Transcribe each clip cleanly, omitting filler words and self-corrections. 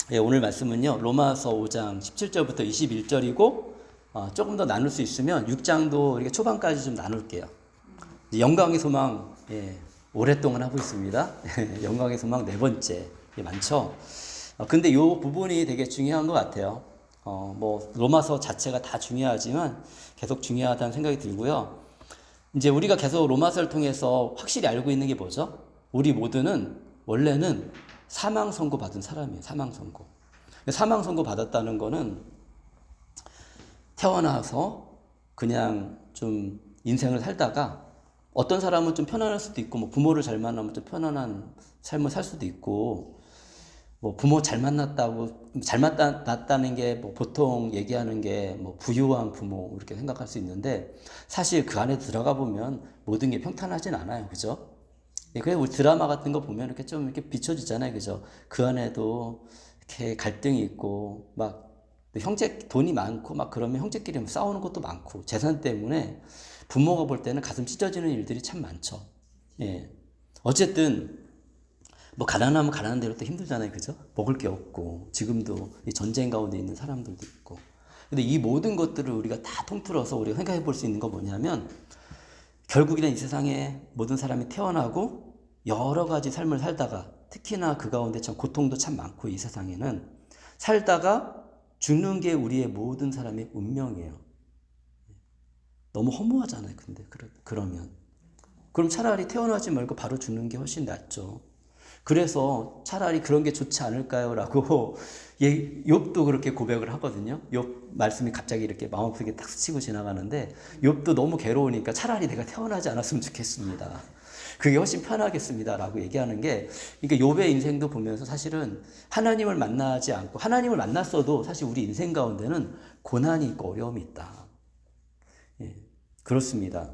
예, 오늘 말씀은요, 로마서 5장 17절부터 21절이고, 조금 더 나눌 수 있으면 6장도 이렇게 초반까지 좀 나눌게요. 영광의 소망, 예, 오랫동안 하고 있습니다. 영광의 소망 네 번째, 많죠. 근데 이 부분이 되게 중요한 것 같아요. 뭐, 로마서 자체가 다 중요하지만 계속 중요하다는 생각이 들고요. 이제 우리가 계속 로마서를 통해서 확실히 알고 있는 게 뭐죠? 우리 모두는 원래는 사망 선고 받은 사람이에요. 사망 선고. 사망 선고 받았다는 거는 태어나서 그냥 좀 인생을 살다가 어떤 사람은 좀 편안할 수도 있고, 뭐 부모를 잘 만나면 좀 편안한 삶을 살 수도 있고, 뭐 부모 잘 만났다고 잘 만났다는 게 뭐 보통 얘기하는 게 뭐 부유한 부모 이렇게 생각할 수 있는데, 사실 그 안에 들어가 보면 모든 게 평탄하진 않아요. 그죠? 그래서 우리 드라마 같은 거 보면 이렇게 좀 이렇게 비춰지잖아요. 그죠? 그 안에도 이렇게 갈등이 있고, 막 형제 돈이 많고 막 그러면 형제끼리 싸우는 것도 많고, 재산 때문에 부모가 볼 때는 가슴 찢어지는 일들이 참 많죠. 예. 어쨌든 뭐 가난하면 가난한 대로 또 힘들잖아요. 그죠? 먹을 게 없고, 지금도 이 전쟁 가운데 있는 사람들도 있고. 근데 이 모든 것들을 우리가 다 통틀어서 우리가 생각해 볼 수 있는 거 뭐냐면, 결국에는 이 세상에 모든 사람이 태어나고 여러 가지 삶을 살다가, 특히나 그 가운데 참 고통도 참 많고, 이 세상에는 살다가 죽는 게 우리의 모든 사람의 운명이에요. 너무 허무하잖아요. 근데 그러면 그럼 차라리 태어나지 말고 바로 죽는 게 훨씬 낫죠. 그래서 차라리 그런 게 좋지 않을까요? 라고 욥도 그렇게 고백을 하거든요. 욥 말씀이 갑자기 이렇게 마음속에 딱 스치고 지나가는데, 욥도 너무 괴로우니까 차라리 내가 태어나지 않았으면 좋겠습니다. 그게 훨씬 편하겠습니다. 라고 얘기하는 게, 그러니까 욥의 인생도 보면서 사실은 하나님을 만나지 않고, 하나님을 만났어도 사실 우리 인생 가운데는 고난이 있고 어려움이 있다. 예, 그렇습니다.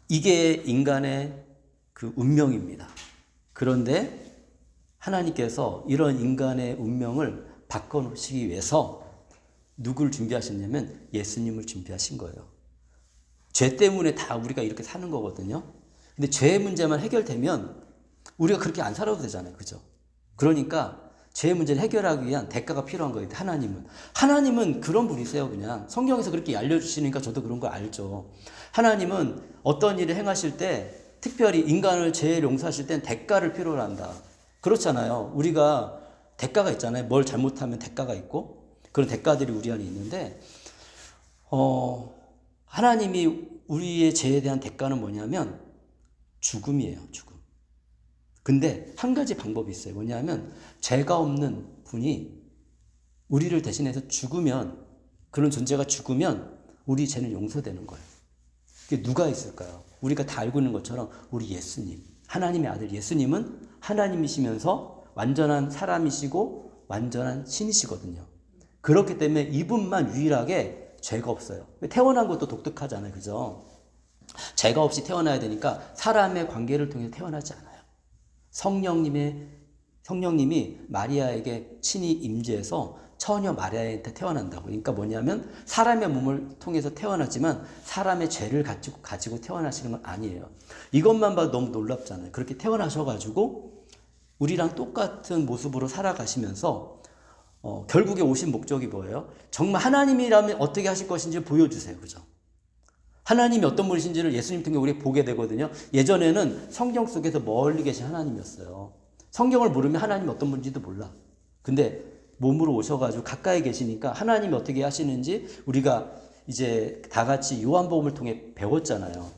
이게 인간의 그 운명입니다. 그런데 하나님께서 이런 인간의 운명을 바꿔놓으시기 위해서 누굴 준비하셨냐면 예수님을 준비하신 거예요. 죄 때문에 다 우리가 이렇게 사는 거거든요. 근데 죄의 문제만 해결되면 우리가 그렇게 안 살아도 되잖아요. 그죠? 그러니까 죄의 문제를 해결하기 위한 대가가 필요한 거예요. 하나님은 그런 분이세요. 그냥 성경에서 그렇게 알려주시니까 저도 그런 거 알죠. 하나님은 어떤 일을 행하실 때, 특별히 인간을 죄를 용서하실 땐 대가를 필요로 한다. 그렇잖아요. 우리가 대가가 있잖아요. 뭘 잘못하면 대가가 있고, 그런 대가들이 우리 안에 있는데, 하나님이 우리의 죄에 대한 대가는 뭐냐면 죽음이에요. 죽음. 근데 한 가지 방법이 있어요. 뭐냐면 죄가 없는 분이 우리를 대신해서 죽으면, 그런 존재가 죽으면 우리 죄는 용서되는 거예요. 그게 누가 있을까요? 우리가 다 알고 있는 것처럼 우리 예수님, 하나님의 아들 예수님은 하나님이시면서 완전한 사람이시고 완전한 신이시거든요. 그렇기 때문에 이분만 유일하게 죄가 없어요. 태어난 것도 독특하잖아요. 그죠? 죄가 없이 태어나야 되니까 사람의 관계를 통해 태어나지 않아요. 성령님이 마리아에게 친히 임재해서 처녀 마리아한테 태어난다고. 그러니까 뭐냐면 사람의 몸을 통해서 태어나지만 사람의 죄를 가지고 태어나시는 건 아니에요. 이것만 봐도 너무 놀랍잖아요. 그렇게 태어나셔가지고 우리랑 똑같은 모습으로 살아가시면서 결국에 오신 목적이 뭐예요? 정말 하나님이라면 어떻게 하실 것인지 보여주세요. 그죠? 하나님이 어떤 분이신지를 예수님 통해 우리 보게 되거든요. 예전에는 성경 속에서 멀리 계신 하나님이었어요. 성경을 모르면 하나님이 어떤 분인지도 몰라. 근데 몸으로 오셔가지고 가까이 계시니까 하나님이 어떻게 하시는지 우리가 이제 다 같이 요한복음을 통해 배웠잖아요.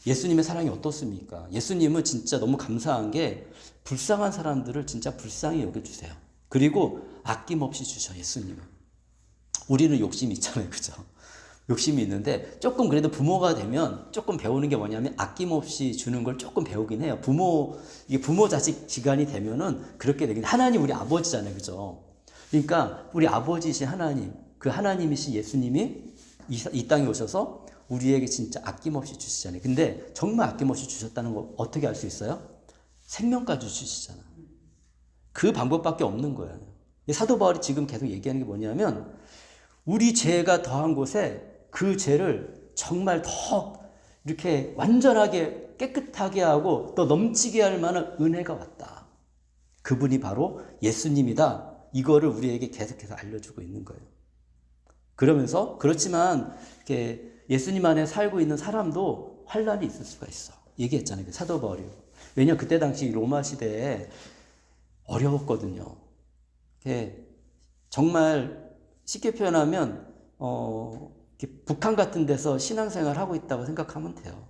예수님의 사랑이 어떻습니까? 예수님은 진짜 너무 감사한 게 불쌍한 사람들을 진짜 불쌍히 여겨주세요. 그리고 아낌없이 주셔, 예수님은. 우리는 욕심이 있잖아요. 그죠? 욕심이 있는데 조금 그래도 부모가 되면 조금 배우는 게 뭐냐면 아낌없이 주는 걸 조금 배우긴 해요. 이게 부모 자식 지간이 되면은 그렇게 되긴. 하나님 우리 아버지잖아요. 그죠? 그러니까 우리 아버지이신 하나님, 그 하나님이신 예수님이 이 땅에 오셔서 우리에게 진짜 아낌없이 주시잖아요. 근데 정말 아낌없이 주셨다는 거 어떻게 알 수 있어요? 생명까지 주시잖아요. 그 방법밖에 없는 거예요. 사도 바울이 지금 계속 얘기하는 게 뭐냐면 우리 죄가 더한 곳에 그 죄를 정말 더 이렇게 완전하게 깨끗하게 하고 또 넘치게 할 만한 은혜가 왔다. 그분이 바로 예수님이다. 이거를 우리에게 계속해서 알려주고 있는 거예요. 그러면서 그렇지만 이렇게 예수님 안에 살고 있는 사람도 환란이 있을 수가 있어. 얘기했잖아요. 그 사도 바울이. 왜냐 그때 당시 로마 시대에 어려웠거든요. 정말 쉽게 표현하면 북한 같은 데서 신앙생활 하고 있다고 생각하면 돼요.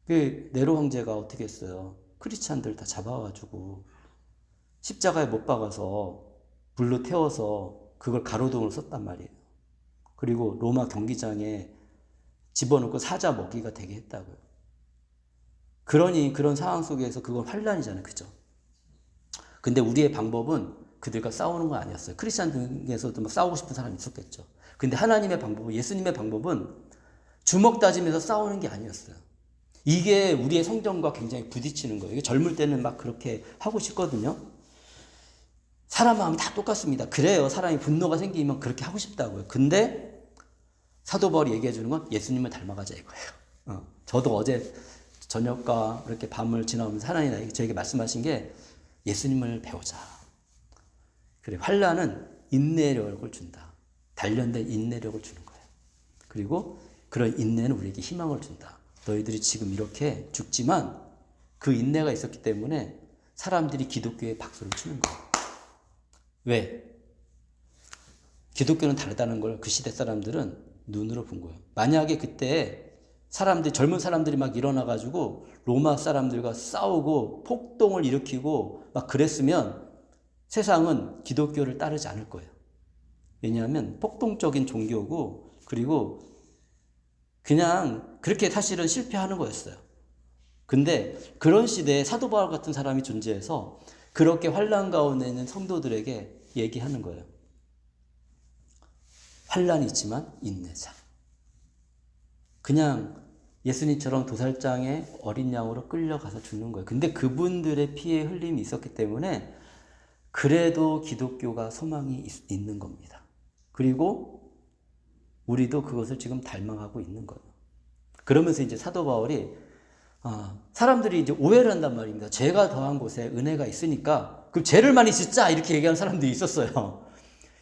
그 네로 황제가 어떻게 했어요? 크리스찬들 다 잡아가지고 십자가에 못 박아서 불로 태워서 그걸 가로등으로 썼단 말이에요. 그리고 로마 경기장에 집어넣고 사자 먹이가 되게 했다고요. 그러니 그런 상황 속에서 그건 환란이잖아요. 그죠? 근데 우리의 방법은 그들과 싸우는 건 아니었어요. 크리스찬 중에서도 막 싸우고 싶은 사람이 있었겠죠. 근데 하나님의 방법은, 예수님의 방법은 주먹 다지면서 싸우는 게 아니었어요. 이게 우리의 성정과 굉장히 부딪히는 거예요. 이게 젊을 때는 막 그렇게 하고 싶거든요. 사람 마음이 다 똑같습니다. 그래요. 사람이 분노가 생기면 그렇게 하고 싶다고요. 근데 사도 바울이 얘기해 주는 건 예수님을 닮아가자 이거예요. 저도 어제 저녁과 이렇게 밤을 지나오면서 하나님이 저에게 말씀하신 게 예수님을 배우자. 그래, 환란은 인내력을 준다. 단련된 인내력을 주는 거예요. 그리고 그런 인내는 우리에게 희망을 준다. 너희들이 지금 이렇게 죽지만 그 인내가 있었기 때문에 사람들이 기독교에 박수를 치는 거예요. 왜? 기독교는 다르다는 걸 그 시대 사람들은 눈으로 본 거예요. 만약에 그때 사람들이, 젊은 사람들이 막 일어나가지고 로마 사람들과 싸우고 폭동을 일으키고 막 그랬으면 세상은 기독교를 따르지 않을 거예요. 왜냐하면 폭동적인 종교고, 그리고 그냥 그렇게 사실은 실패하는 거였어요. 근데 그런 시대에 사도 바울 같은 사람이 존재해서 그렇게 환란 가운데 있는 성도들에게 얘기하는 거예요. 환란이 있지만 인내자. 그냥 예수님처럼 도살장에 어린 양으로 끌려가서 죽는 거예요. 근데 그분들의 피의 흘림이 있었기 때문에 그래도 기독교가 소망이 있는 겁니다. 그리고 우리도 그것을 지금 닮아가고 있는 거예요. 그러면서 이제 사도 바울이 사람들이 이제 오해를 한단 말입니다. 죄가 더한 곳에 은혜가 있으니까 그럼 죄를 많이 짓자 이렇게 얘기하는 사람들이 있었어요.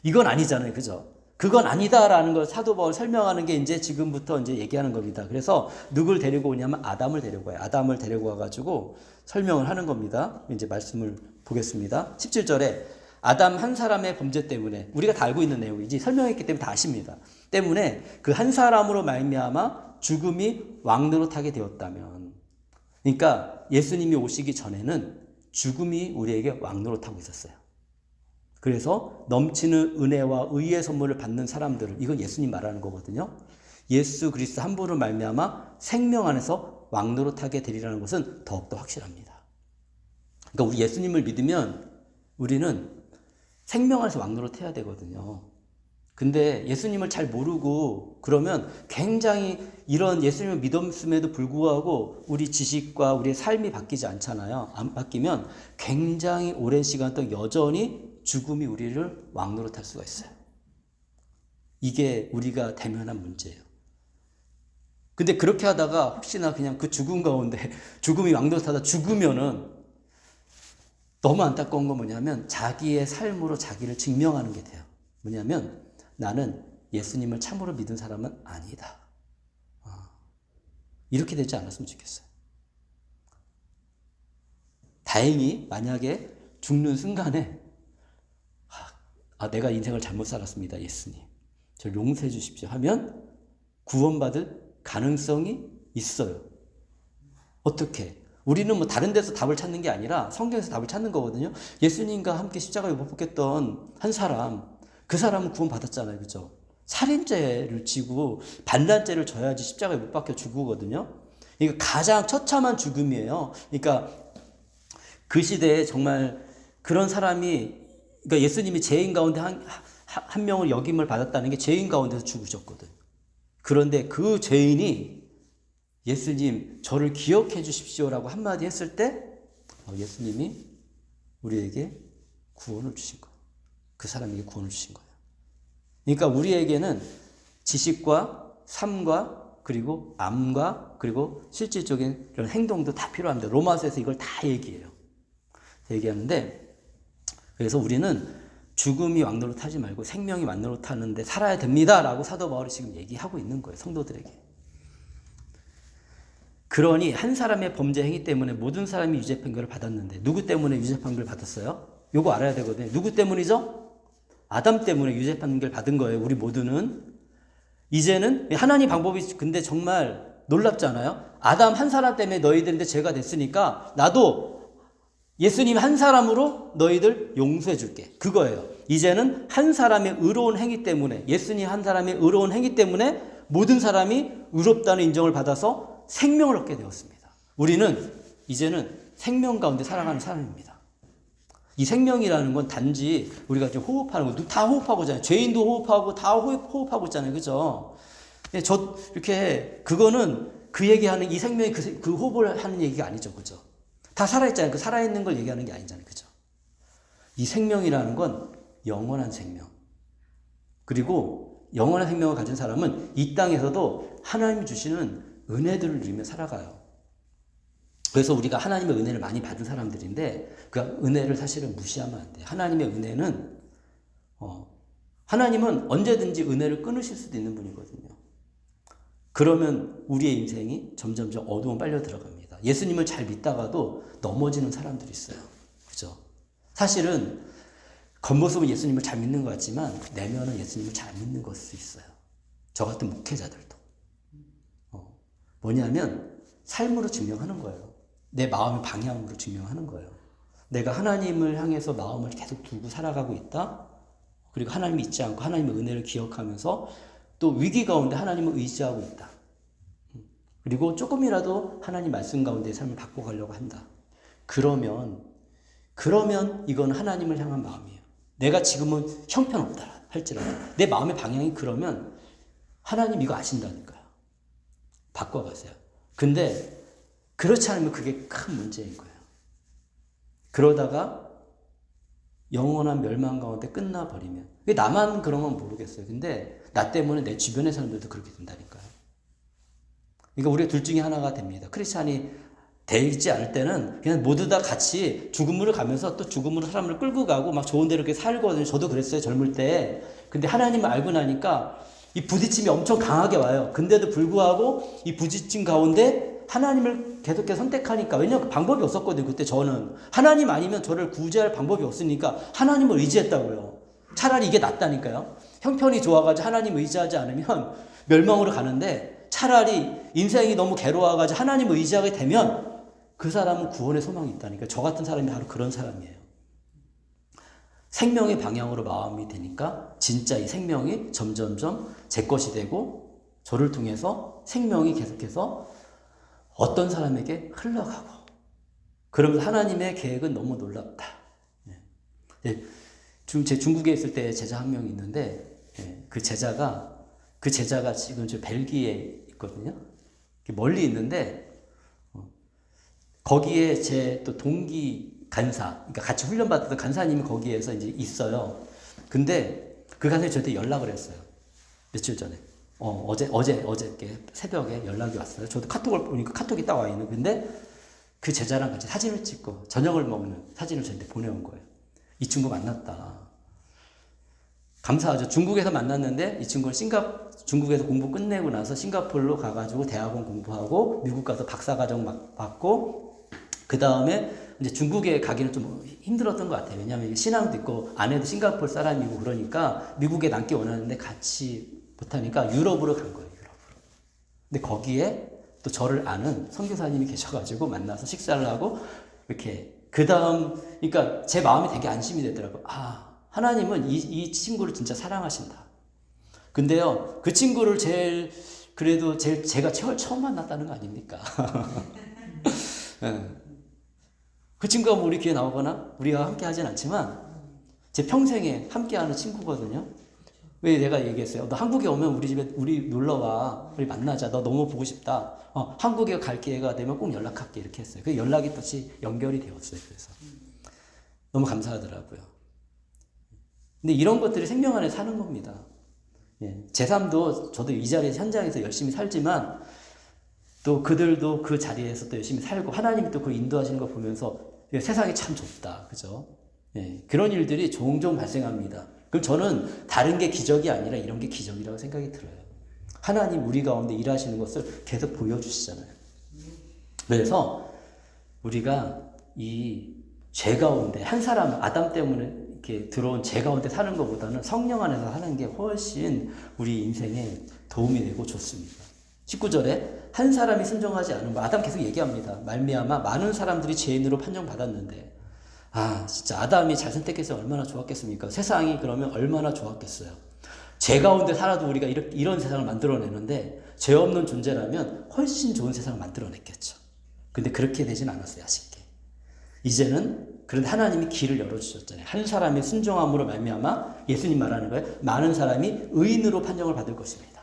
이건 아니잖아요. 그죠? 그건 아니다라는 걸 사도 바울 설명하는 게 이제 지금부터 이제 얘기하는 겁니다. 그래서 누굴 데리고 오냐면 아담을 데리고 와요. 아담을 데리고 와가지고 설명을 하는 겁니다. 이제 말씀을 보겠습니다. 17절에 아담 한 사람의 범죄 때문에, 우리가 다 알고 있는 내용이지 설명했기 때문에 다 아십니다. 때문에 그 한 사람으로 말미암아 죽음이 왕노릇하게 되었다면, 그러니까 예수님이 오시기 전에는 죽음이 우리에게 왕노릇하고 있었어요. 그래서 넘치는 은혜와 의의 선물을 받는 사람들을, 이건 예수님 말하는 거거든요. 예수 그리스도 한 분으로 말미암아 생명 안에서 왕노릇하게 되리라는 것은 더욱더 확실합니다. 그러니까 우리 예수님을 믿으면 우리는 생명 안에서 왕노릇해야 되거든요. 근데 예수님을 잘 모르고 그러면 굉장히 이런 예수님을 믿었음에도 불구하고 우리 지식과 우리의 삶이 바뀌지 않잖아요. 안 바뀌면 굉장히 오랜 시간 동안 여전히 죽음이 우리를 왕노릇할 수가 있어요. 이게 우리가 대면한 문제예요. 근데 그렇게 하다가 혹시나 그냥 그 죽음 가운데 죽음이 왕노릇하다 죽으면은 너무 안타까운 건 뭐냐면 자기의 삶으로 자기를 증명하는 게 돼요. 뭐냐면 나는 예수님을 참으로 믿은 사람은 아니다. 이렇게 되지 않았으면 좋겠어요. 다행히 만약에 죽는 순간에 내가 인생을 잘못 살았습니다. 예수님. 저를 용서해 주십시오 하면 구원받을 가능성이 있어요. 어떻게? 우리는 뭐 다른 데서 답을 찾는 게 아니라 성경에서 답을 찾는 거거든요. 예수님과 함께 십자가에 못 박혔던 한 사람, 그 사람은 구원받았잖아요. 그죠? 살인죄를 지고 반란죄를 져야지 십자가에 못 박혀 죽거든요. 그러니까 가장 처참한 죽음이에요. 그러니까 그 시대에 정말 그런 사람이, 그러니까 예수님이 죄인 가운데 한 명을 역임을 받았다는 게 죄인 가운데서 죽으셨거든. 그런데 그 죄인이 예수님 저를 기억해 주십시오라고 한마디 했을 때 예수님이 우리에게 구원을 주신 거예요. 그 사람에게 구원을 주신 거예요. 그러니까 우리에게는 지식과 삶과 그리고 암과 그리고 실질적인 그런 행동도 다 필요합니다. 로마서에서 이걸 다 얘기해요. 얘기하는데, 그래서 우리는 죽음이 왕노릇 하지 말고 생명이 왕노릇 하는데 살아야 됩니다라고 사도 바울이 지금 얘기하고 있는 거예요, 성도들에게. 그러니 한 사람의 범죄 행위 때문에 모든 사람이 유죄 판결을 받았는데 누구 때문에 유죄 판결을 받았어요? 요거 알아야 되거든요. 누구 때문이죠? 아담 때문에 유죄 판결 받은 거예요. 우리 모두는. 이제는 하나님 방법이 근데 정말 놀랍잖아요. 아담 한 사람 때문에 너희들인데 죄가 됐으니까 나도 예수님 한 사람으로 너희들 용서해 줄게. 그거예요. 이제는 한 사람의 의로운 행위 때문에, 예수님 한 사람의 의로운 행위 때문에 모든 사람이 의롭다는 인정을 받아서 생명을 얻게 되었습니다. 우리는 이제는 생명 가운데 살아가는 사람입니다. 이 생명이라는 건 단지 우리가 지금 호흡하는 거, 다 호흡하고 있잖아요. 죄인도 호흡하고 다 호흡하고 있잖아요. 그죠? 이렇게, 그거는 그 얘기하는 이 생명이 그 호흡을 하는 얘기가 아니죠. 그죠? 다 살아있잖아요. 그 살아있는 걸 얘기하는 게 아니잖아요. 그죠? 이 생명이라는 건 영원한 생명. 그리고 영원한 생명을 가진 사람은 이 땅에서도 하나님이 주시는 은혜들을 누리며 살아가요. 그래서 우리가 하나님의 은혜를 많이 받은 사람들인데 그 은혜를 사실은 무시하면 안 돼요. 하나님의 은혜는 하나님은 언제든지 은혜를 끊으실 수도 있는 분이거든요. 그러면 우리의 인생이 점점점 어두움 빨려 들어갑니다. 예수님을 잘 믿다가도 넘어지는 사람들이 있어요. 그죠? 사실은 겉모습은 예수님을 잘 믿는 것 같지만 내면은 예수님을 잘 믿는 것일 수 있어요. 저 같은 목회자들도. 뭐냐면 삶으로 증명하는 거예요. 내 마음의 방향으로 증명하는 거예요. 내가 하나님을 향해서 마음을 계속 두고 살아가고 있다. 그리고 하나님이 잊지 않고 하나님의 은혜를 기억하면서 또 위기 가운데 하나님을 의지하고 있다. 그리고 조금이라도 하나님 말씀 가운데 삶을 바꿔가려고 한다. 그러면 이건 하나님을 향한 마음이에요. 내가 지금은 형편없다 할지라도 내 마음의 방향이 그러면 하나님 이거 아신다니까요. 바꿔가세요. 근데 그렇지 않으면 그게 큰 문제인 거예요. 그러다가 영원한 멸망 가운데 끝나버리면 나만 그런 건 모르겠어요. 근데 나 때문에 내 주변의 사람들도 그렇게 된다니까요. 그러니까 우리가 둘 중에 하나가 됩니다. 크리스찬이 되지 않을 때는 그냥 모두 다 같이 죽음으로 가면서 또 죽음으로 사람을 끌고 가고 막 좋은 데로 이렇게 살거든요. 저도 그랬어요. 젊을 때. 근데 하나님을 알고 나니까 이 부딪힘이 엄청 강하게 와요. 근데도 불구하고 이 부딪힘 가운데 하나님을 계속해서 선택하니까, 왜냐하면 방법이 없었거든요. 그때 저는 하나님 아니면 저를 구제할 방법이 없으니까 하나님을 의지했다고요. 차라리 이게 낫다니까요. 형편이 좋아가지고 하나님 의지하지 않으면 멸망으로 가는데 차라리 인생이 너무 괴로워가지고 하나님 의지하게 되면 그 사람은 구원의 소망이 있다니까. 저 같은 사람이 바로 그런 사람이에요. 생명의 방향으로 마음이 되니까 진짜 이 생명이 점점점 제 것이 되고 저를 통해서 생명이 계속해서 어떤 사람에게 흘러가고, 그러면서 하나님의 계획은 너무 놀랍다. 제 중국에 있을 때 제자 한 명이 있는데 그 제자가 지금 저 벨기에 있거든요. 멀리 있는데 거기에 제 또 동기 간사, 그러니까 같이 훈련받았던 간사님이 거기에서 이제 있어요. 근데 그 간사님이 저한테 연락을 했어요. 며칠 전에. 어저께 새벽에 연락이 왔어요. 저도 카톡을 보니까 카톡이 딱 와 있는. 근데 그 제자랑 같이 사진을 찍고 저녁을 먹는 사진을 저한테 보내온 거예요. 이 친구 만났다. 감사하죠. 중국에서 만났는데 이 친구는 중국에서 공부 끝내고 나서 싱가포르로 가가지고 대학원 공부하고 미국 가서 박사과정 받고 그 다음에 이제 중국에 가기는 좀 힘들었던 것 같아요. 왜냐하면 신앙도 있고 아내도 싱가포르 사람이고 그러니까 미국에 남기 원하는데 같이 못하니까 유럽으로 간 거예요. 유럽으로. 근데 거기에 또 저를 아는 선교사님이 계셔가지고 만나서 식사를 하고 이렇게 그 다음 그러니까 제 마음이 되게 안심이 되더라고요. 하나님은 이 친구를 진짜 사랑하신다. 근데요, 그 친구를 제가 처음 만났다는 거 아닙니까? 그 친구가 뭐 우리 교회 나오거나 우리가 함께 하진 않지만 제 평생에 함께 하는 친구거든요. 왜 내가 얘기했어요. 너 한국에 오면 우리 집에 우리 놀러 와. 우리 만나자. 너 너무 보고 싶다. 한국에 갈 기회가 되면 꼭 연락할게. 이렇게 했어요. 그 연락이 다시 연결이 되었어요. 그래서 너무 감사하더라고요. 근데 이런 것들이 생명 안에 사는 겁니다. 제 삶도 저도 이 자리에서 현장에서 열심히 살지만 또 그들도 그 자리에서 또 열심히 살고 하나님이 또 그걸 인도하시는 거 보면서 세상이 참 좁다. 그죠? 예, 그런 일들이 종종 발생합니다. 그럼 저는 다른 게 기적이 아니라 이런 게 기적이라고 생각이 들어요. 하나님 우리 가운데 일하시는 것을 계속 보여주시잖아요. 그래서 우리가 이 죄 가운데 한 사람 아담 때문에 이렇게 들어온 죄 가운데 사는 것보다는 성령 안에서 사는 게 훨씬 우리 인생에 도움이 되고 좋습니다. 19절에 한 사람이 순종하지 않은 거 아담 계속 얘기합니다. 말미암아 많은 사람들이 죄인으로 판정받았는데 진짜 아담이 잘 선택해서 얼마나 좋았겠습니까? 세상이 그러면 얼마나 좋았겠어요. 죄 가운데 살아도 우리가 이런 세상을 만들어내는데 죄 없는 존재라면 훨씬 좋은 세상을 만들어냈겠죠. 근데 그렇게 되진 않았어요. 아쉽게. 이제는 그런데 하나님이 길을 열어주셨잖아요. 한 사람의 순종함으로 말미암아 예수님 말하는 거예요. 많은 사람이 의인으로 판정을 받을 것입니다.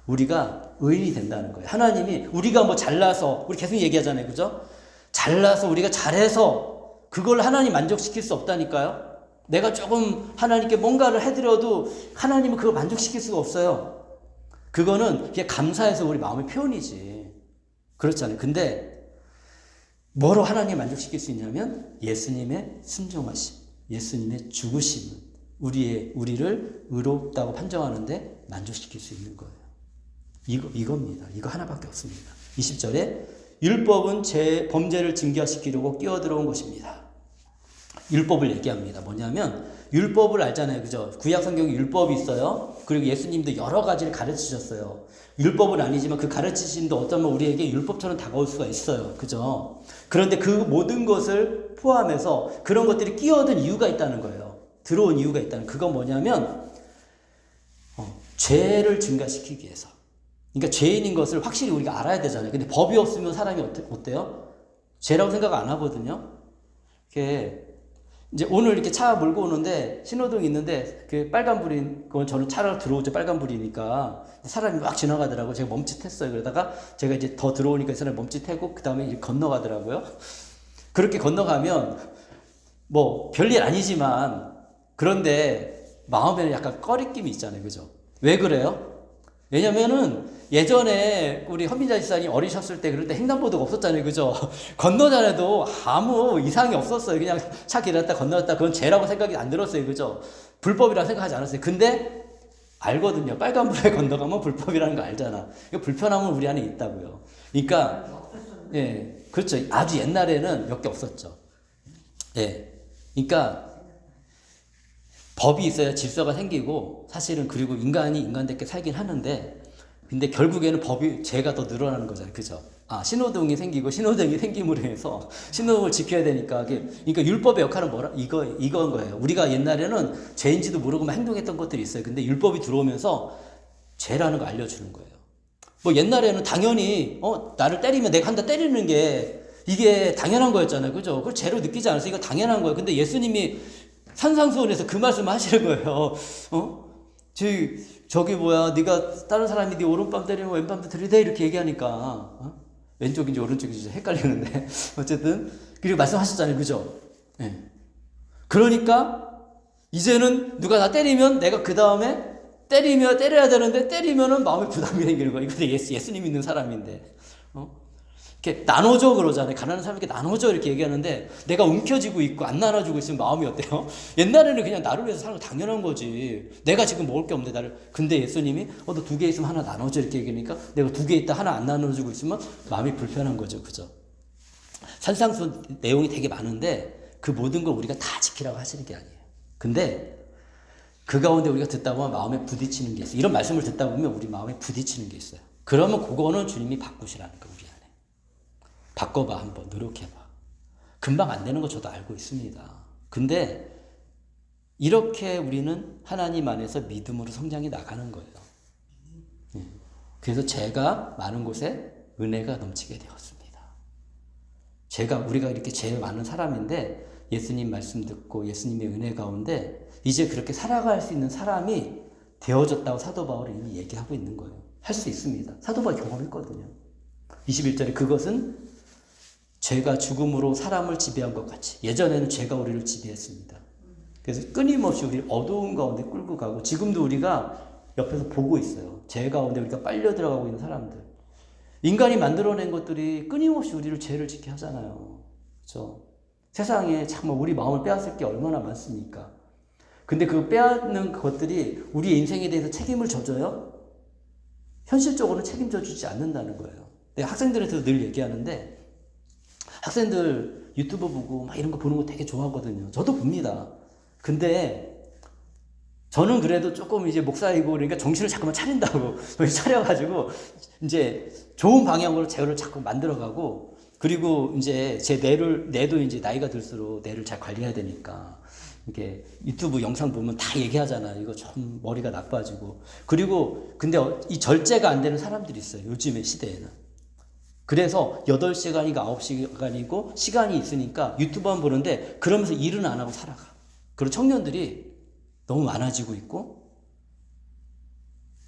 우리가 의인이 된다는 거예요. 하나님이 우리가 뭐 잘나서 우리 계속 얘기하잖아요. 그죠? 잘나서 우리가 잘해서 그걸 하나님 만족시킬 수 없다니까요. 내가 조금 하나님께 뭔가를 해드려도 하나님은 그걸 만족시킬 수가 없어요. 그거는 그냥 감사해서 우리 마음의 표현이지. 그렇잖아요. 근데 뭐로 하나님 만족시킬 수 있냐면 예수님의 순종하심, 예수님의 죽으심은 우리를 의롭다고 판정하는데 만족시킬 수 있는 거예요. 이겁니다. 이거 하나밖에 없습니다. 20절에 율법은 범죄를 증거시키려고 끼어들어온 것입니다. 율법을 얘기합니다. 뭐냐면 율법을 알잖아요. 그죠? 구약 성경에 율법이 있어요. 그리고 예수님도 여러 가지를 가르치셨어요. 율법은 아니지만 그 가르치심도 어쩌면 우리에게 율법처럼 다가올 수가 있어요. 그죠? 그런데 그 모든 것을 포함해서 그런 것들이 끼어든 이유가 있다는 거예요. 들어온 이유가 있다는. 그건 뭐냐면 죄를 증가시키기 위해서. 그러니까 죄인인 것을 확실히 우리가 알아야 되잖아요. 근데 법이 없으면 사람이 어때요? 죄라고 생각 안 하거든요. 이렇게 이제 오늘 이렇게 차 몰고 오는데 신호등이 있는데 그 빨간불인 그건 저는 차로 들어오죠. 빨간불이니까 사람이 막 지나가더라고요. 제가 멈칫했어요. 그러다가 제가 이제 더 들어오니까 이 사람이 멈칫하고 그 다음에 이렇게 건너가더라고요. 그렇게 건너가면 뭐 별일 아니지만 그런데 마음에는 약간 꺼리낌이 있잖아요. 그죠? 왜 그래요? 왜냐면은 예전에 우리 헌민자 집사님 어리셨을 때 그럴 때 횡단보도가 없었잖아요. 그죠? 건너자래도 아무 이상이 없었어요. 그냥 차 기다렸다 건너갔다 그건 죄라고 생각이 안 들었어요. 그죠? 불법이라고 생각하지 않았어요. 근데 알거든요. 빨간불에 건너가면 불법이라는 거 알잖아. 이거 불편함은 우리 안에 있다고요. 그러니까 예, 그렇죠. 아주 옛날에는 몇 개 없었죠. 예, 그러니까 법이 있어야 질서가 생기고 사실은 그리고 인간이 인간답게 살긴 하는데 근데 결국에는 죄가 더 늘어나는 거잖아요. 그죠? 신호등이 생기고 신호등이 생김으로 해서 신호등을 지켜야 되니까 그러니까 율법의 역할은 이건 거예요. 우리가 옛날에는 죄인지도 모르고 막 행동했던 것들이 있어요. 근데 율법이 들어오면서 죄라는 거 알려주는 거예요. 뭐 옛날에는 당연히 나를 때리면 내가 한 대 때리는 게 이게 당연한 거였잖아요. 그죠? 그걸 죄로 느끼지 않았어요. 이거 당연한 거예요. 근데 예수님이 산상수훈에서 그 말씀을 하시는 거예요. 저기 네가 다른 사람이 네 오른밤 때리면 왼밤도 들이대 이렇게 얘기하니까 왼쪽인지 오른쪽인지 헷갈리는데 어쨌든 그리고 말씀하셨잖아요. 그죠? 네. 그러니까 이제는 누가 나 때리면 내가 그 다음에 때려야 되는데 때리면은 마음에 부담이 생기는 거예요. 이거 예수님 믿는 사람인데 이렇게 나눠줘 그러잖아요. 가난한 사람에게 나눠줘 이렇게 얘기하는데 내가 움켜쥐고 있고 안 나눠주고 있으면 마음이 어때요? 옛날에는 그냥 나를 위해서 사는 거 당연한 거지. 내가 지금 먹을 게 없는데 나를. 근데 예수님이 너 2개 있으면 하나 나눠줘 이렇게 얘기하니까 내가 2개 있다 하나 안 나눠주고 있으면 마음이 불편한 거죠. 그죠? 산상수 내용이 되게 많은데 그 모든 걸 우리가 다 지키라고 하시는 게 아니에요. 근데 그 가운데 우리가 듣다 보면 마음에 부딪히는 게 있어요. 이런 말씀을 듣다 보면 우리 마음에 부딪히는 게 있어요. 그러면 그거는 주님이 바꾸시라는 거예요. 우리 안에. 바꿔봐 한번 노력해봐. 금방 안 되는 거 저도 알고 있습니다. 근데 이렇게 우리는 하나님 안에서 믿음으로 성장해 나가는 거예요. 그래서 죄가 많은 곳에 은혜가 넘치게 되었습니다. 우리가 이렇게 죄 많은 사람인데 예수님 말씀 듣고 예수님의 은혜 가운데 이제 그렇게 살아갈 수 있는 사람이 되어졌다고 사도 바울은 이미 얘기하고 있는 거예요. 할 수 있습니다. 사도 바울이 경험했거든요. 21절에 그것은 죄가 죽음으로 사람을 지배한 것 같이 예전에는 죄가 우리를 지배했습니다. 그래서 끊임없이 우리 어두운 가운데 끌고 가고 지금도 우리가 옆에서 보고 있어요. 죄 가운데 우리가 빨려 들어가고 있는 사람들. 인간이 만들어낸 것들이 끊임없이 우리를 죄를 짓게 하잖아요. 그렇죠? 세상에 정말 우리 마음을 빼앗을 게 얼마나 많습니까? 근데 그 빼앗는 것들이 우리 인생에 대해서 책임을 져줘요? 현실적으로는 책임져 주지 않는다는 거예요. 내가 학생들한테도 늘 얘기하는데, 학생들 유튜브 보고 막 이런 거 보는 거 되게 좋아하거든요. 저도 봅니다. 근데 저는 그래도 조금 이제 목사이고 그러니까 정신을 자꾸만 차린다고 차려가지고 이제 좋은 방향으로 제어를 자꾸 만들어가고, 그리고 이제 제 뇌도 이제 나이가 들수록 뇌를 잘 관리해야 되니까 이렇게 유튜브 영상 보면 다 얘기하잖아요. 이거 좀 머리가 나빠지고. 그리고 근데 이 절제가 안 되는 사람들이 있어요. 요즘의 시대에는. 그래서 8시간이고 9시간이고 시간이 있으니까 유튜브만 보는데 그러면서 일은 안 하고 살아가. 그리고 청년들이 너무 많아지고 있고,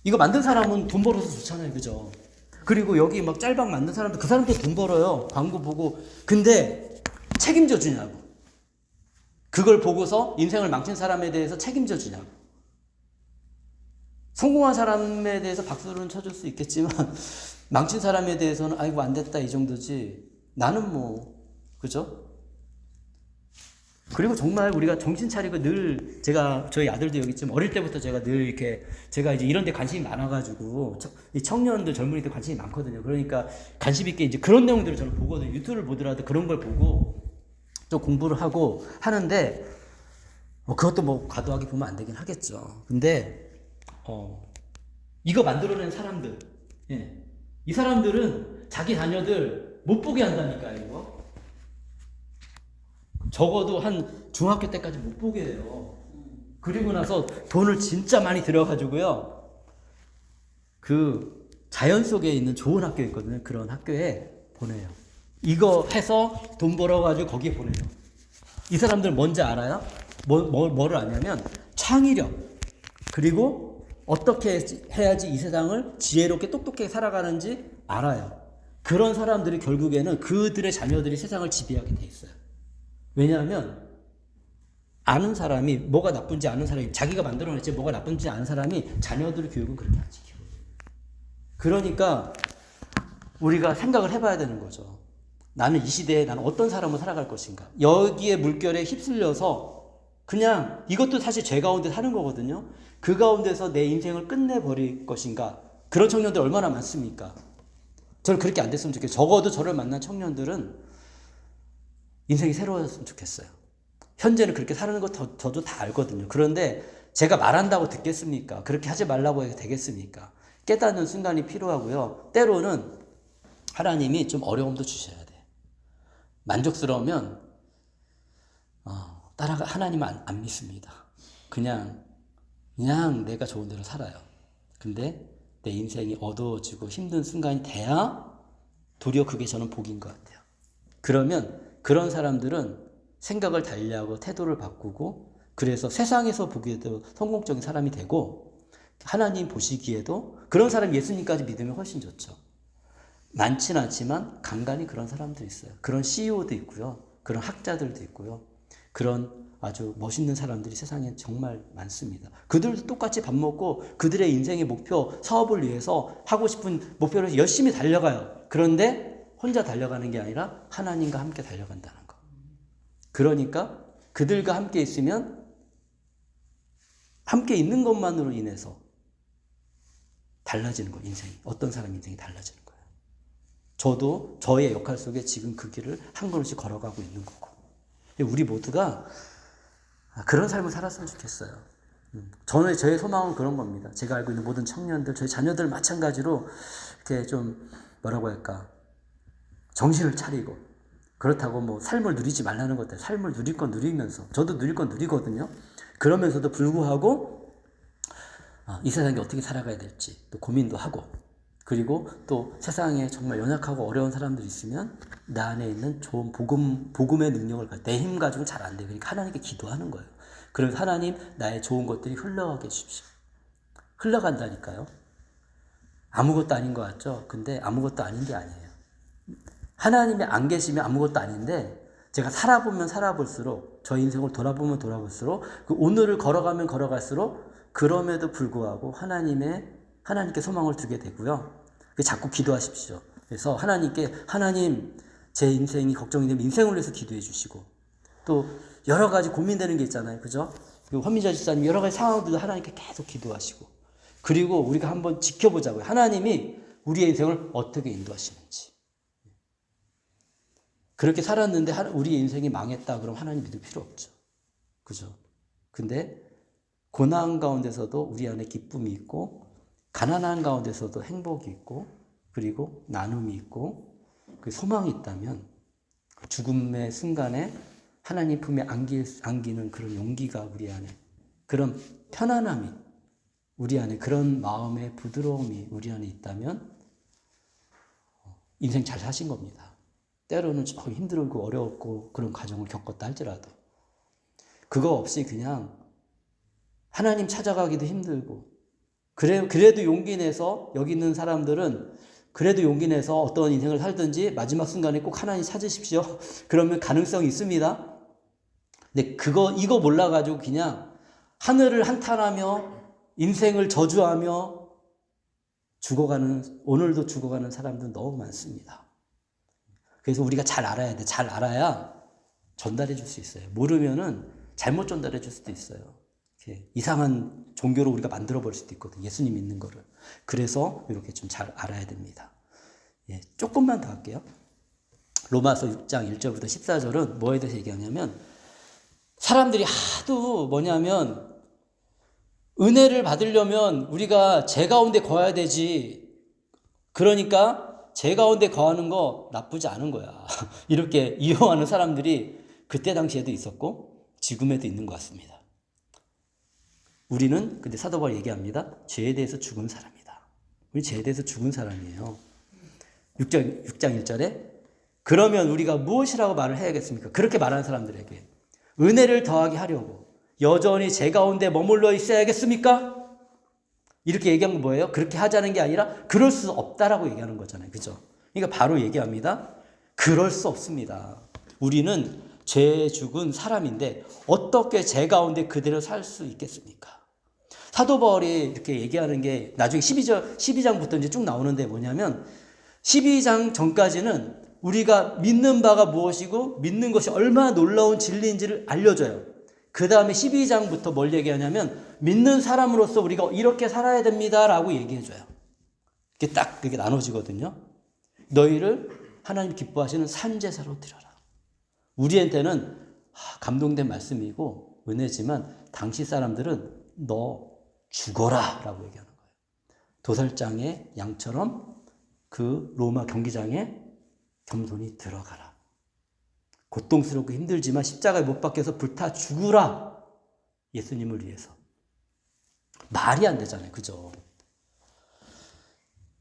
이거 만든 사람은 돈 벌어서 좋잖아요. 그죠? 그리고 여기 막 짤방 만든 사람들, 그 사람도 돈 벌어요. 광고 보고. 근데 책임져 주냐고. 그걸 보고서 인생을 망친 사람에 대해서 책임져 주냐고. 성공한 사람에 대해서 박수는 쳐줄 수 있겠지만 망친 사람에 대해서는 아이고 안 됐다 이 정도지. 나는 뭐, 그죠? 그리고 정말 우리가 정신 차리고 늘, 제가 저희 아들도 여기 있지만 어릴 때부터 제가 늘 이렇게, 제가 이제 이런 데 관심이 많아가지고 이 청년들 젊은이들 관심이 많거든요. 그러니까 관심 있게 이제 그런 내용들을 저는 보거든요. 유튜브를 보더라도 그런 걸 보고 좀 공부를 하고 하는데, 그것도 뭐 과도하게 보면 안 되긴 하겠죠. 근데 이거 만들어낸 사람들, 예. 이 사람들은 자기 자녀들 못 보게 한다니까요. 이거 적어도 한 중학교 때까지 못 보게 해요. 그리고 나서 돈을 진짜 많이 들여가지고요, 그 자연 속에 있는 좋은 학교 있거든요. 그런 학교에 보내요. 이거 해서 돈 벌어가지고 거기에 보내요. 이 사람들 뭔지 알아요? 뭐를 아냐면 창의력, 그리고 어떻게 해야지 이 세상을 지혜롭게 똑똑하게 살아가는지 알아요. 그런 사람들이 결국에는 그들의 자녀들이 세상을 지배하게 돼 있어요. 왜냐하면 아는 사람이 뭐가 나쁜지 아는 사람이, 자기가 만들어냈지 뭐가 나쁜지 아는 사람이 자녀들 교육은 그렇게 안 지켜요. 그러니까 우리가 생각을 해봐야 되는 거죠. 나는 이 시대에 나는 어떤 사람으로 살아갈 것인가. 여기에 물결에 휩쓸려서 그냥, 이것도 사실 죄 가운데 사는 거거든요. 그 가운데서 내 인생을 끝내버릴 것인가. 그런 청년들 얼마나 많습니까? 저는 그렇게 안 됐으면 좋겠어요. 적어도 저를 만난 청년들은 인생이 새로워졌으면 좋겠어요. 현재는 그렇게 사는 거 저도 다 알거든요. 그런데 제가 말한다고 듣겠습니까? 그렇게 하지 말라고 해도 되겠습니까? 깨닫는 순간이 필요하고요. 때로는 하나님이 좀 어려움도 주셔야 돼. 만족스러우면 하나님은 안 믿습니다. 그냥 내가 좋은 대로 살아요. 근데 내 인생이 어두워지고 힘든 순간이 돼야 도리어 그게 저는 복인 것 같아요. 그러면 그런 사람들은 생각을 달리하고 태도를 바꾸고, 그래서 세상에서 보기에도 성공적인 사람이 되고, 하나님 보시기에도 그런 사람 예수님까지 믿으면 훨씬 좋죠. 많진 않지만 간간히 그런 사람들이 있어요. 그런 CEO도 있고요. 그런 학자들도 있고요. 그런 아주 멋있는 사람들이 세상에 정말 많습니다. 그들도 똑같이 밥 먹고 그들의 인생의 목표, 사업을 위해서 하고 싶은 목표를 열심히 달려가요. 그런데 혼자 달려가는 게 아니라 하나님과 함께 달려간다는 거. 그러니까 그들과 함께 있으면, 함께 있는 것만으로 인해서 달라지는 거, 인생이. 어떤 사람 인생이 달라지는 거예요. 저도 저의 역할 속에 지금 그 길을 한 걸음씩 걸어가고 있는 거고. 우리 모두가 그런 삶을 살았으면 좋겠어요. 저의 소망은 그런 겁니다. 제가 알고 있는 모든 청년들, 저희 자녀들 마찬가지로 이렇게 좀 뭐라고 할까, 정신을 차리고, 그렇다고 뭐 삶을 누리지 말라는 것들, 삶을 누릴 건 누리면서, 저도 누릴 건 누리거든요. 그러면서도 불구하고 이 세상에 어떻게 살아가야 될지 또 고민도 하고, 그리고 또 세상에 정말 연약하고 어려운 사람들이 있으면 나 안에 있는 좋은 복음의 능력을 내 힘 가지고 잘 안 돼요. 그러니까 하나님께 기도하는 거예요. 그러면 하나님, 나의 좋은 것들이 흘러가게 해주십시오. 흘러간다니까요. 아무것도 아닌 것 같죠? 근데 아무것도 아닌 게 아니에요. 하나님이 안 계시면 아무것도 아닌데, 제가 살아보면 살아볼수록, 저 인생을 돌아보면 돌아볼수록, 그 오늘을 걸어가면 걸어갈수록, 그럼에도 불구하고 하나님께 소망을 두게 되고요. 자꾸 기도하십시오. 그래서 하나님께, 하나님, 제 인생이 걱정이 되면 인생을 위해서 기도해 주시고, 또 여러 가지 고민되는 게 있잖아요. 그죠? 황민자 집사님 여러 가지 상황들도 하나님께 계속 기도하시고, 그리고 우리가 한번 지켜보자고요. 하나님이 우리의 인생을 어떻게 인도하시는지. 그렇게 살았는데 우리의 인생이 망했다 그럼 하나님 믿을 필요 없죠. 그죠? 근데 고난 가운데서도 우리 안에 기쁨이 있고, 가난한 가운데서도 행복이 있고, 그리고 나눔이 있고, 그 소망이 있다면 죽음의 순간에 하나님 품에 안기는 그런 용기가 우리 안에, 그런 편안함이 우리 안에, 그런 마음의 부드러움이 우리 안에 있다면 인생 잘 사신 겁니다. 때로는 좀 힘들고 어려웠고 그런 과정을 겪었다 할지라도 그거 없이 그냥 하나님 찾아가기도 힘들고, 그래도 용기 내서, 여기 있는 사람들은 그래도 용기 내서 어떤 인생을 살든지 마지막 순간에 꼭 하나님 찾으십시오. 그러면 가능성이 있습니다. 근데 이거 몰라가지고 그냥 하늘을 한탄하며 인생을 저주하며 오늘도 죽어가는 사람들 너무 많습니다. 그래서 우리가 잘 알아야 돼. 잘 알아야 전달해 줄 수 있어요. 모르면은 잘못 전달해 줄 수도 있어요. 이렇게 이상한 종교로 우리가 만들어 버릴 수도 있거든. 예수님 믿는 거를. 그래서 이렇게 좀 잘 알아야 됩니다. 예, 조금만 더 할게요. 로마서 6장 1절부터 14절은 뭐에 대해서 얘기하냐면, 사람들이 하도 뭐냐면 은혜를 받으려면 우리가 제 가운데 거해야 되지. 그러니까 제 가운데 거하는 거 나쁘지 않은 거야. 이렇게 이용하는 사람들이 그때 당시에도 있었고 지금에도 있는 것 같습니다. 우리는 근데 사도 바울이 얘기합니다. 죄에 대해서 죽은 사람이다. 우리 죄에 대해서 죽은 사람이에요. 6장 1절에 그러면 우리가 무엇이라고 말을 해야겠습니까? 그렇게 말하는 사람들에게 은혜를 더하게 하려고 여전히 제 가운데 머물러 있어야겠습니까? 이렇게 얘기한 건 뭐예요? 그렇게 하자는 게 아니라 그럴 수 없다라고 얘기하는 거잖아요. 그죠? 그러니까 바로 얘기합니다. 그럴 수 없습니다. 우리는 죄에 죽은 사람인데 어떻게 제 가운데 그대로 살 수 있겠습니까? 사도 바울이 이렇게 얘기하는 게 나중에 12장부터 이제 쭉 나오는데 뭐냐면, 12장 전까지는 우리가 믿는 바가 무엇이고 믿는 것이 얼마나 놀라운 진리인지를 알려줘요. 그 다음에 12장부터 뭘 얘기하냐면, 믿는 사람으로서 우리가 이렇게 살아야 됩니다라고 얘기해줘요. 이게 딱 그게 나눠지거든요. 너희를 하나님 기뻐하시는 산제사로 드려라. 우리한테는 감동된 말씀이고 은혜지만, 당시 사람들은 너 죽어라 라고 얘기하는 거예요. 도살장의 양처럼 그 로마 경기장에 겸손히 들어가라. 고통스럽고 힘들지만 십자가에 못 박혀서 불타 죽으라. 예수님을 위해서. 말이 안 되잖아요. 그죠?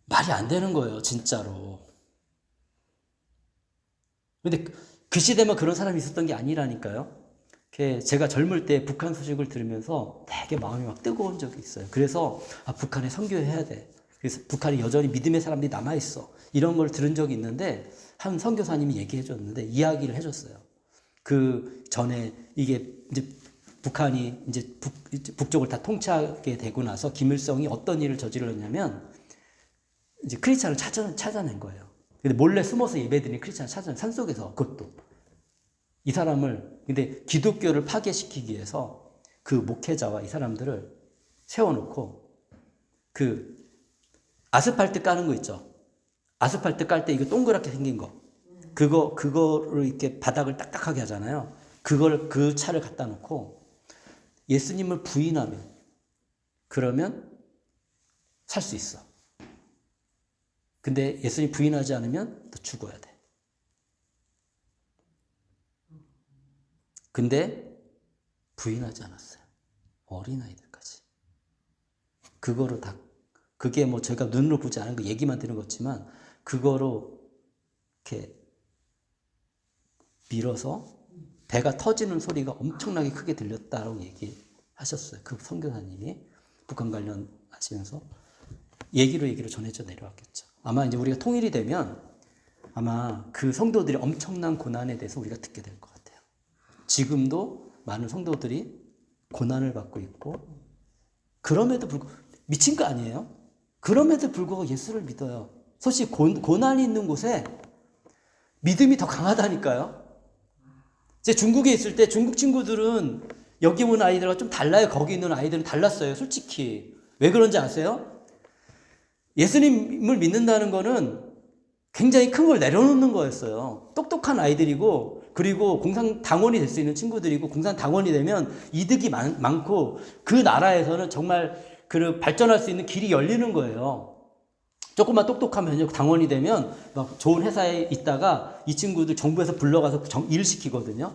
말이 안 되는 거예요. 진짜로. 근데 그 시대만 그런 사람이 있었던 게 아니라니까요. 제가 젊을 때 북한 소식을 들으면서 되게 마음이 막 뜨거운 적이 있어요. 그래서 북한에 선교해야 돼. 그래서 북한에 여전히 믿음의 사람들이 남아있어. 이런 걸 들은 적이 있는데 한 선교사님이 얘기해 줬는데, 이야기를 해줬어요. 그 전에 이게 이제 북한이 이제 북쪽을 다 통치하게 되고 나서 김일성이 어떤 일을 저질렀냐면, 이제 크리스찬을 찾아낸 거예요. 근데 몰래 숨어서 예배드린 크리스찬을 찾아낸, 산속에서. 그것도 이 사람을, 근데 기독교를 파괴시키기 위해서 그 목회자와 이 사람들을 세워놓고, 그 아스팔트 까는 거 있죠. 아스팔트 깔 때 이거 동그랗게 생긴 거, 그거를 이렇게 바닥을 딱딱하게 하잖아요. 그 차를 갖다 놓고 예수님을 부인하면, 그러면 살 수 있어. 근데 예수님 부인하지 않으면 너 죽어야 돼. 근데 부인하지 않았어요. 어린아이들까지. 그거로 다, 그게 뭐 제가 눈으로 보지 않은 거 얘기만 드는 거지만, 그거로 이렇게 밀어서 배가 터지는 소리가 엄청나게 크게 들렸다고 얘기하셨어요. 그 선교사님이 북한 관련하시면서 얘기로 전해져 내려왔겠죠. 아마 이제 우리가 통일이 되면 아마 그 성도들이 엄청난 고난에 대해서 우리가 듣게 될 것 같아요. 지금도 많은 성도들이 고난을 받고 있고, 그럼에도 불구하고 미친 거 아니에요? 그럼에도 불구하고 예수를 믿어요. 솔직히 고난이 있는 곳에 믿음이 더 강하다니까요. 제 중국에 있을 때 중국 친구들은 여기 온 아이들과 좀 달라요. 거기 있는 아이들은 달랐어요. 솔직히. 왜 그런지 아세요? 예수님을 믿는다는 거는 굉장히 큰 걸 내려놓는 거였어요. 똑똑한 아이들이고, 그리고 공산당원이 될 수 있는 친구들이고, 공산당원이 되면 이득이 많고, 그 나라에서는 정말 그 발전할 수 있는 길이 열리는 거예요. 조금만 똑똑하면요, 당원이 되면 막 좋은 회사에 있다가 이 친구들 정부에서 불러가서 일 시키거든요.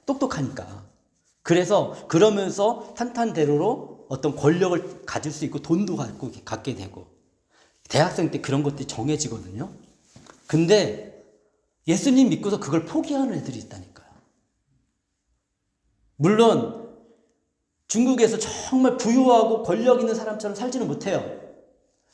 똑똑하니까. 그래서 그러면서 탄탄대로로 어떤 권력을 가질 수 있고 돈도 갖게 되고, 대학생 때 그런 것들이 정해지거든요. 근데 예수님 믿고서 그걸 포기하는 애들이 있다니까요. 물론 중국에서 정말 부유하고 권력 있는 사람처럼 살지는 못해요.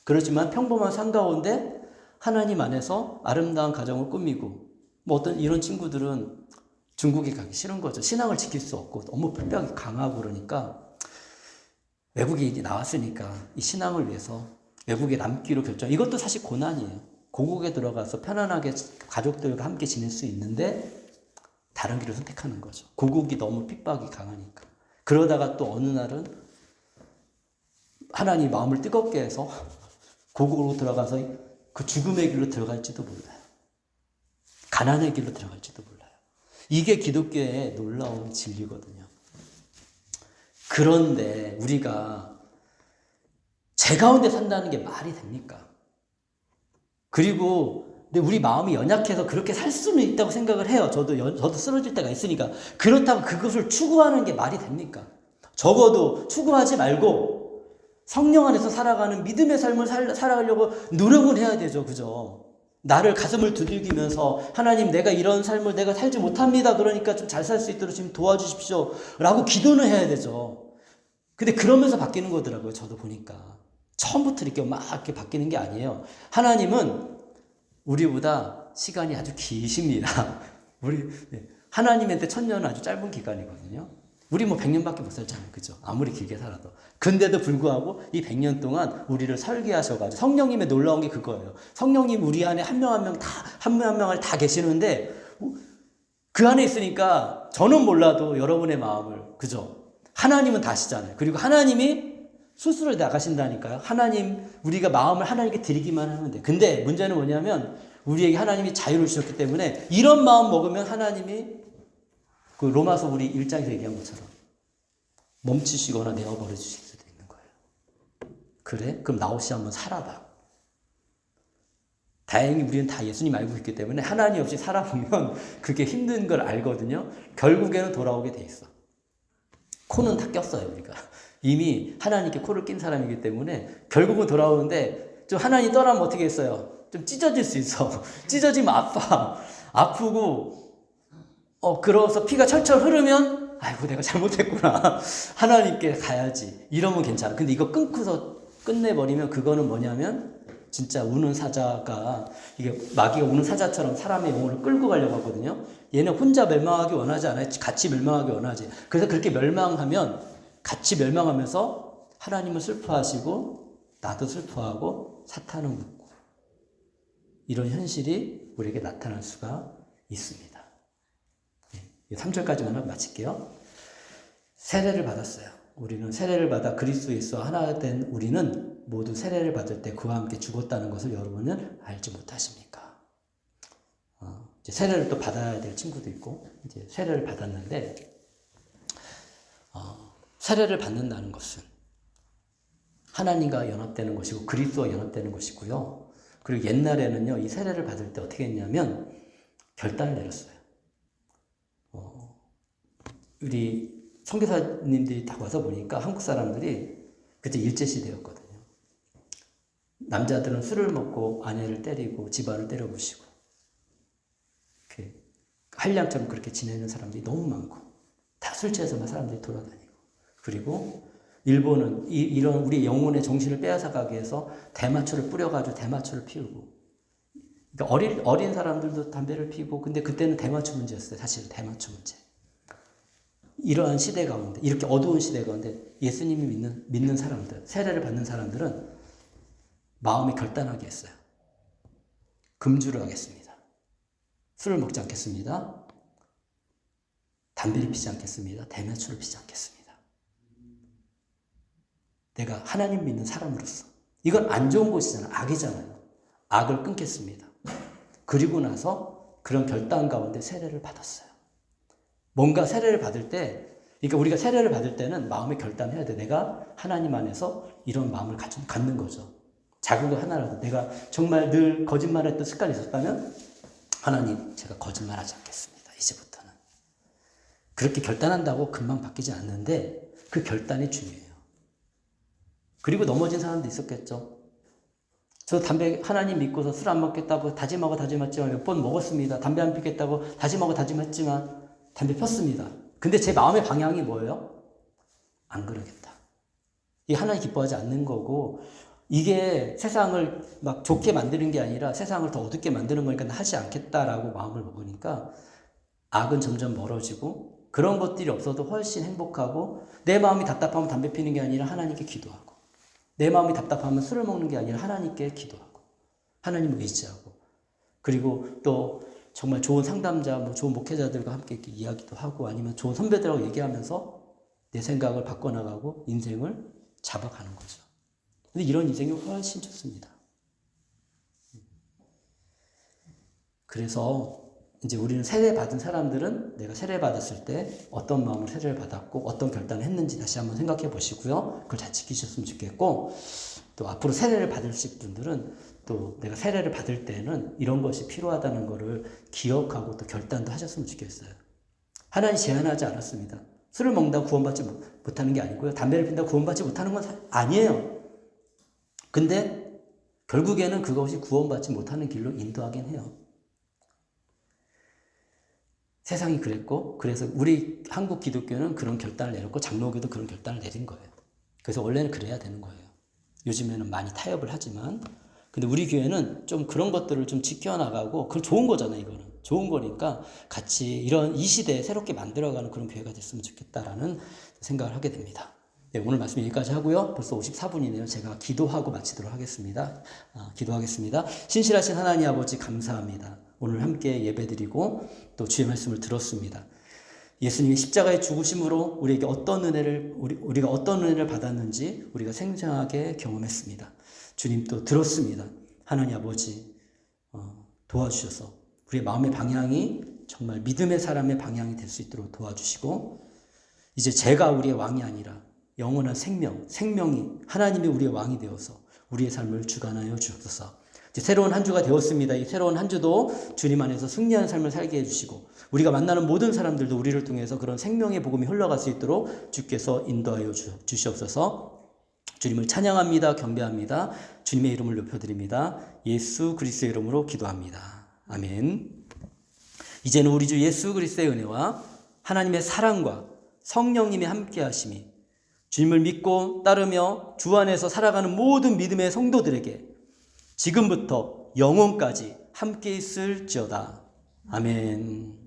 그렇지만 평범한 삶 가운데 하나님 안에서 아름다운 가정을 꾸미고, 뭐 어떤 이런 친구들은 중국에 가기 싫은 거죠. 신앙을 지킬 수 없고 너무 불벽이 강하고 그러니까 외국에 이제 나왔으니까 이 신앙을 위해서 외국에 남기로 결정. 이것도 사실 고난이에요. 고국에 들어가서 편안하게 가족들과 함께 지낼 수 있는데 다른 길을 선택하는 거죠. 고국이 너무 핍박이 강하니까. 그러다가 또 어느 날은 하나님 마음을 뜨겁게 해서 고국으로 들어가서 그 죽음의 길로 들어갈지도 몰라요. 가난의 길로 들어갈지도 몰라요. 이게 기독교의 놀라운 진리거든요. 그런데 우리가 제 가운데 산다는 게 말이 됩니까? 그리고 근데 우리 마음이 연약해서 그렇게 살 수는 있다고 생각을 해요. 저도 쓰러질 때가 있으니까. 그렇다고 그것을 추구하는 게 말이 됩니까? 적어도 추구하지 말고 성령 안에서 살아가는 믿음의 삶을 살아가려고 노력을 해야 되죠. 그죠? 나를 가슴을 두들기면서 하나님 내가 이런 삶을 내가 살지 못합니다. 그러니까 좀 잘 살 수 있도록 지금 도와주십시오. 라고 기도는 해야 되죠. 근데 그러면서 바뀌는 거더라고요. 저도 보니까. 처음부터 이렇게 막 이렇게 바뀌는 게 아니에요. 하나님은 우리보다 시간이 아주 기십니다. 하나님한테 1000년은 아주 짧은 기간이거든요. 우리 뭐 100년밖에 못 살잖아요. 그죠? 아무리 길게 살아도. 근데도 불구하고 이 100년 동안 우리를 설계하셔가지고 성령님의 놀라운 게 그거예요. 성령님 우리 안에 한 명 한 명 한 명 한 명을 다 계시는데 그 안에 있으니까 저는 몰라도 여러분의 마음을, 그죠? 하나님은 다 아시잖아요. 그리고 하나님이 스스로 나가신다니까요. 하나님, 우리가 마음을 하나님께 드리기만 하면 돼. 근데 문제는 뭐냐면 우리에게 하나님이 자유를 주셨기 때문에 이런 마음 먹으면 하나님이 그 로마서 우리 1장에서 얘기한 것처럼 멈추시거나 내어버려 주실 수도 있는 거예요. 그래? 그럼 나오시 한번 살아봐. 다행히 우리는 다 예수님 알고 있기 때문에 하나님 없이 살아보면 그게 힘든 걸 알거든요. 결국에는 돌아오게 돼 있어. 코는 다 꼈어요, 우리가. 이미 하나님께 코를 낀 사람이기 때문에 결국은 돌아오는데 좀 하나님 떠나면 어떻게 했어요? 좀 찢어질 수 있어. 찢어지면 아파. 아프고 그러면서 피가 철철 흐르면 아이고 내가 잘못했구나. 하나님께 가야지. 이러면 괜찮아. 근데 이거 끊고서 끝내버리면 그거는 뭐냐면 진짜 우는 사자가 이게 마귀가 우는 사자처럼 사람의 영혼을 끌고 가려고 하거든요. 얘는 혼자 멸망하기 원하지 않아요. 같이 멸망하기 원하지. 그래서 그렇게 멸망하면 같이 멸망하면서 하나님은 슬퍼하시고 나도 슬퍼하고 사탄은 웃고 이런 현실이 우리에게 나타날 수가 있습니다. 3절까지만 하고 마칠게요. 세례를 받았어요. 우리는 세례를 받아 그리스도 예수와 하나 된 우리는 모두 세례를 받을 때 그와 함께 죽었다는 것을 여러분은 알지 못하십니까? 이제 세례를 또 받아야 될 친구도 있고 이제 세례를 받았는데 세례를 받는다는 것은 하나님과 연합되는 것이고 그리스도와 연합되는 것이고요. 그리고 옛날에는요 이 세례를 받을 때 어떻게 했냐면 결단을 내렸어요. 우리 선교사님들이 다 와서 보니까 한국 사람들이 그때 일제시대였거든요. 남자들은 술을 먹고 아내를 때리고 집안을 때려부시고 한량처럼 그렇게 지내는 사람들이 너무 많고 다 술 취해서만 사람들이 돌아다니고 그리고 일본은 이런 우리 영혼의 정신을 빼앗아가기 위해서 대마초를 뿌려가지고 대마초를 피우고 그러니까 어린 사람들도 담배를 피우고 근데 그때는 대마초 문제였어요. 사실 대마초 문제. 이러한 시대 가운데 이렇게 어두운 시대 가운데 예수님이 믿는 사람들 세례를 받는 사람들은 마음에 결단하게 했어요. 금주를 하겠습니다. 술을 먹지 않겠습니다. 담배를 피지 않겠습니다. 대마초를 피지 않겠습니다. 내가 하나님 믿는 사람으로서 이건 안 좋은 것이잖아요. 악이잖아요. 악을 끊겠습니다. 그리고 나서 그런 결단 가운데 세례를 받았어요. 뭔가 세례를 받을 때, 그러니까 우리가 세례를 받을 때는 마음의 결단해야 돼. 내가 하나님 안에서 이런 마음을 갖는 거죠. 작은 거 하나라도 내가 정말 늘 거짓말했던 습관이 있었다면 하나님, 제가 거짓말하지 않겠습니다. 이제부터는. 그렇게 결단한다고 금방 바뀌지 않는데 그 결단이 중요해요. 그리고 넘어진 사람도 있었겠죠. 저 담배 하나님 믿고서 술 안 먹겠다고 다짐하고 다짐했지만 몇 번 먹었습니다. 담배 안 피겠다고 다짐하고 다짐했지만 담배 폈습니다. 근데 제 마음의 방향이 뭐예요? 안 그러겠다. 이게 하나님 기뻐하지 않는 거고, 이게 세상을 막 좋게 만드는 게 아니라 세상을 더 어둡게 만드는 거니까 하지 않겠다라고 마음을 먹으니까 악은 점점 멀어지고, 그런 것들이 없어도 훨씬 행복하고, 내 마음이 답답하면 담배 피는 게 아니라 하나님께 기도하고, 내 마음이 답답하면 술을 먹는 게 아니라 하나님께 기도하고, 하나님을 의지하고, 그리고 또 정말 좋은 상담자, 뭐 좋은 목회자들과 함께 이렇게 이야기도 하고, 아니면 좋은 선배들하고 얘기하면서 내 생각을 바꿔나가고 인생을 잡아가는 거죠. 근데 이런 인생이 훨씬 좋습니다. 그래서 이제 우리는 세례받은 사람들은 내가 세례받았을 때 어떤 마음으로 세례를 받았고 어떤 결단을 했는지 다시 한번 생각해 보시고요. 그걸 잘 지키셨으면 좋겠고, 또 앞으로 세례를 받으실 분들은 또 내가 세례를 받을 때는 이런 것이 필요하다는 것을 기억하고 또 결단도 하셨으면 좋겠어요. 하나님 제한하지 않았습니다. 술을 먹는다고 구원받지 못하는 게 아니고요. 담배를 핀다고 구원받지 못하는 건 아니에요. 근데 결국에는 그것이 구원받지 못하는 길로 인도하긴 해요. 세상이 그랬고, 그래서 우리 한국 기독교는 그런 결단을 내렸고, 장로교도 그런 결단을 내린 거예요. 그래서 원래는 그래야 되는 거예요. 요즘에는 많이 타협을 하지만, 근데 우리 교회는 좀 그런 것들을 좀 지켜나가고, 그건 좋은 거잖아요, 이거는. 좋은 거니까 같이 이런 이 시대에 새롭게 만들어가는 그런 교회가 됐으면 좋겠다라는 생각을 하게 됩니다. 네, 오늘 말씀 여기까지 하고요. 벌써 54분이네요. 제가 기도하고 마치도록 하겠습니다. 기도하겠습니다. 신실하신 하나님 아버지 감사합니다. 오늘 함께 예배드리고 또 주의 말씀을 들었습니다. 예수님이 십자가의 죽으심으로 우리가 어떤 은혜를 받았는지 우리가 생생하게 경험했습니다. 주님 또 들었습니다. 하나님 아버지 도와주셔서 우리의 마음의 방향이 정말 믿음의 사람의 방향이 될 수 있도록 도와주시고, 이제 제가 우리의 왕이 아니라 영원한 생명이 하나님이 우리의 왕이 되어서 우리의 삶을 주관하여 주옵소서. 이제 새로운 한 주가 되었습니다. 이 새로운 한 주도 주님 안에서 승리하는 삶을 살게 해주시고, 우리가 만나는 모든 사람들도 우리를 통해서 그런 생명의 복음이 흘러갈 수 있도록 주께서 인도하여 주시옵소서. 주님을 찬양합니다. 경배합니다. 주님의 이름을 높여드립니다. 예수 그리스도의 이름으로 기도합니다. 아멘. 이제는 우리 주 예수 그리스도의 은혜와 하나님의 사랑과 성령님의 함께하심이 주님을 믿고 따르며 주 안에서 살아가는 모든 믿음의 성도들에게 지금부터 영원까지 함께 있을지어다. 아멘.